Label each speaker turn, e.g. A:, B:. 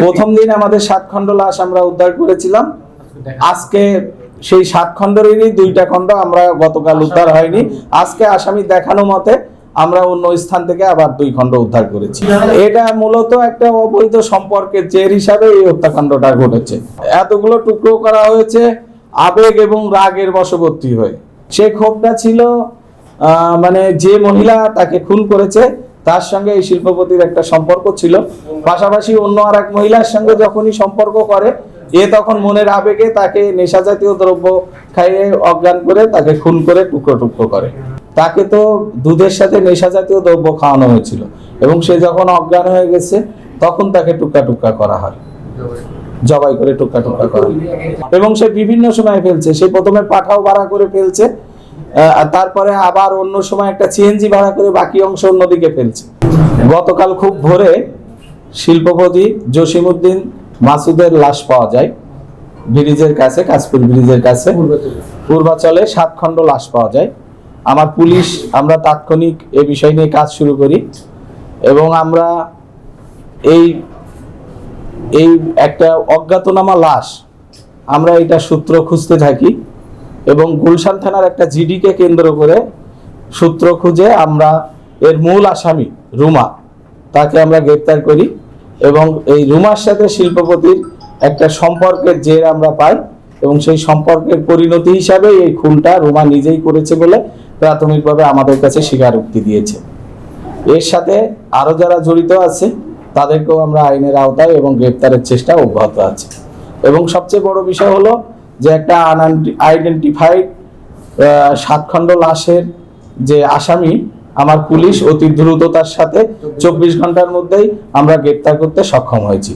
A: প্রথম দিন আমাদের 7 খণ্ড লাশ আমরা উদ্ধার করেছিলাম। আজকে সেই 7 খণ্ডেরই 2টা খণ্ড আমরা গতকাল উদ্ধার হয়নি। আজকে আসামি দেখানো মতে আমরা অন্য স্থান থেকে আবার 2 খণ্ড উদ্ধার করেছি। এটা মূলত একটা অবৈধ সম্পর্কের জের হিসাবে এই হত্যাকাণ্ডটা ঘটেছে। এতগুলো টুকরো করা হয়েছে আবেগ এবং রাগের বশবর্তী হয়ে। সে ক্ষোভটা ছিল মানে যে মহিলা তাকে খুন করেছে তার সঙ্গে এই শিল্পপতির একটা সম্পর্ক ছিল, পাশাপাশি অন্য আর এক মহিলার সঙ্গে যখনই সম্পর্ক করে এ তখন মনের আবেগে তাকে নেশা জাতীয় দ্রব্য খাইয়ে অজ্ঞান করে তাকে খুন করে টুকরো টুকরো করে। তাকে তো দুধের সাথে নেশা জাতীয় দ্রব্য খাওয়ানো হয়েছিল এবং সে যখন অজ্ঞান হয়ে গেছে তখন তাকে টুকরা টুকরা করা হয়, জবাই করে টুকরা টুকরা করা হয়। এবং সে বিভিন্ন সময় ফেলছে। সে প্রথমে পাঠাও ভাড়া করে ফেলছে, তারপরে আবার অন্য সময় একটা সিএনজি ভাড়া করে বাকি অংশ অন্যদিকে ফেলছে। গতকাল খুব ভোরে শিল্পপতি জসিমউদ্দিন মাসুদের লাশ পাওয়া যায় ব্রিজের কাছে, কাশপুর ব্রিজের কাছে পূর্বাচলে 7 খণ্ড লাশ পাওয়া যায়। আমার পুলিশ আমরা তাৎক্ষণিক এই বিষয় নিয়ে কাজ শুরু করি এবং আমরা এই একটা অজ্ঞাতনামা লাশ আমরা এটা সূত্র খুঁজতে থাকি এবং গুলশান থানার একটা জিডিকে কেন্দ্র করে সূত্র খুঁজে আমরা এর মূল আসামি রুমা তাকে আমরা গ্রেপ্তার করি এবং এই রুমার সাথে শিল্পপতির একটা সম্পর্কের জের আমরা পাই এবং সেই সম্পর্কের পরিণতি হিসাবে এই খুনটা রুমা নিজেই করেছে বলে প্রাথমিকভাবে আমাদের কাছে স্বীকারোক্তি দিয়েছে। এর সাথে আরো যারা জড়িত আছে তাদেরকেও আমরা আইনের আওতায় এবং গ্রেপ্তারের চেষ্টা অব্যাহত আছে। এবং সবচেয়ে বড় বিষয় হলো যে একটা আইডেন্টিফাইড 7 খণ্ড লাশের যে আসামি আমার পুলিশ অতি দ্রুততার সাথে 24 ঘন্টার মধ্যেই আমরা গ্রেপ্তার করতে সক্ষম হয়েছি।